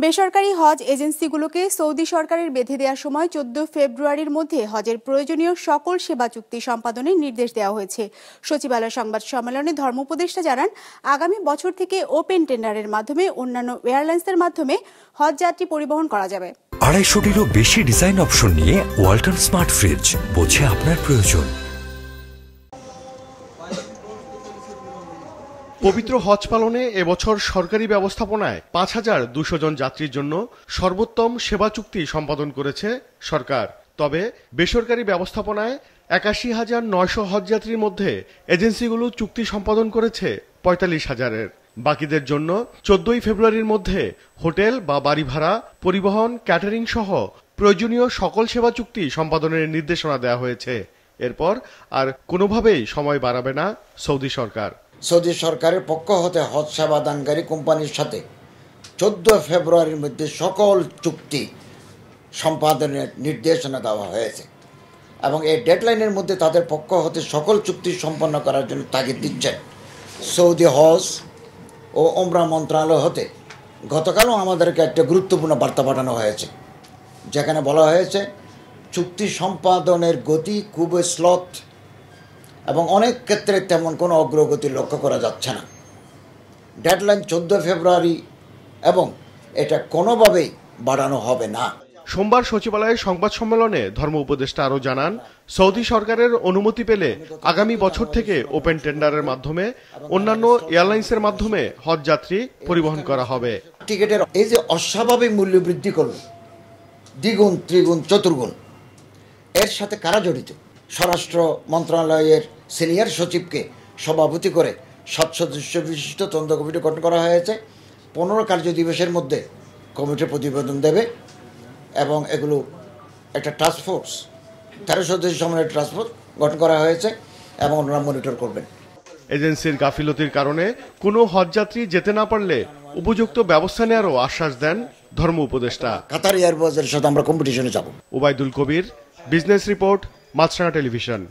বেসরকারি হজ এজেন্সিগুলোকে সৌদি সরকারের বেঁধে দেওয়ার সময় 14 ফেব্রুয়ারির মধ্যে হজের প্রয়োজনীয় সকল সেবা চুক্তি সম্পাদনের নির্দেশ দেওয়া হয়েছে। সচিবালয় সংবাদ সম্মেলনে ধর্ম উপদেষ্টা জানান, আগামী বছর থেকে ওপেন টেন্ডারের মাধ্যমে অন্যান্য এয়ারলাইন্সের মাধ্যমে হজ যাত্রী পরিবহন করা যাবে। 250-টিরও বেশি ডিজাইন অপশন নিয়ে ওয়ালটন স্মার্ট ফ্রিজ, বোঝে আপনার প্রয়োজন। পবিত্র হজ পালনে এবছর সরকারি ব্যবস্থাপনায় 5200 জন যাত্রীর জন্য সর্বোত্তম সেবা চুক্তি সম্পাদন করেছে সরকার। তবে বেসরকারি ব্যবস্থাপনায় 81,900 হজযাত্রীর মধ্যে এজেন্সিগুলো চুক্তি সম্পাদন করেছে 45,000-এর। বাকিদের জন্য 14 ফেব্রুয়ারির মধ্যে হোটেল বা বাড়ি ভাড়া, পরিবহন, ক্যাটারিং সহ প্রয়োজনীয় সকল সেবা চুক্তি সম্পাদনের নির্দেশনা দেওয়া হয়েছে। এরপর আর কোনোভাবেই সময় বাড়াবে না সৌদি সরকার। সৌদি সরকারের পক্ষ হতে হজ সেবা দানকারী কোম্পানির সাথে 14 ফেব্রুয়ারির মধ্যে সকল চুক্তি সম্পাদনের নির্দেশনা দেওয়া হয়েছে এবং এই ডেডলাইনের মধ্যে তাদের পক্ষ হতে সকল চুক্তি সম্পন্ন করার জন্য তাগিদ দিচ্ছেন। সৌদি হজ ও ওমরা মন্ত্রণালয় হতে গতকালও আমাদেরকে একটা গুরুত্বপূর্ণ বার্তা পাঠানো হয়েছে, যেখানে বলা হয়েছে চুক্তি সম্পাদনের গতি খুব স্লথ এবং অনেক ক্ষেত্রে তেমন কোনো অগ্রগতি লক্ষ্য করা যাচ্ছে না। ডেডলাইন 14 ফেব্রুয়ারি এবং এটা কোনোভাবেই বাড়ানো হবে না। সোমবার সচিবালয়ের সংবাদ সম্মেলনে ধর্ম উপদেষ্টা আরও জানান, সৌদি সরকারের অনুমতি পেলে আগামী বছর থেকে ওপেন টেন্ডারের মাধ্যমে অন্যান্য এয়ারলাইন্সের মাধ্যমে হজ যাত্রী পরিবহন করা হবে। টিকিটের এই যে অস্বাভাবিক মূল্য বৃদ্ধি করল দ্বিগুণ, ত্রিগুণ, চতুর্গুণ, এর সাথে কারা জড়িত? স্বরাষ্ট্র মন্ত্রণালয়ের সিনিয়র সচিবকে সভাপতি করে 7 সদস্য বিশিষ্ট তদন্ত কমিটি গঠন করা হয়েছে। 15 কার্য দিবসের মধ্যে কমিটি প্রতিবেদন দেবে এবং এগুলো একটা টাস্কফোর্স 13 সদস্য সমন্বয়ের টাস্কফোর্স গঠন করা হয়েছে এবং ওনারা মনিটর করবেন। এজেন্সির গাফিলতির কারণে কোনো হজযাত্রী যেতে না পারলে উপযুক্ত ব্যবস্থা নেওয়ারও আশ্বাস দেন ধর্ম উপদেষ্টা। কাতার এয়ারওয়েজের সাথে আমরা কম্পিটিশনে যাব। ওবায়দুল কবির, বিজনেস রিপোর্ট, মাছরাঙা টেলিভিশন।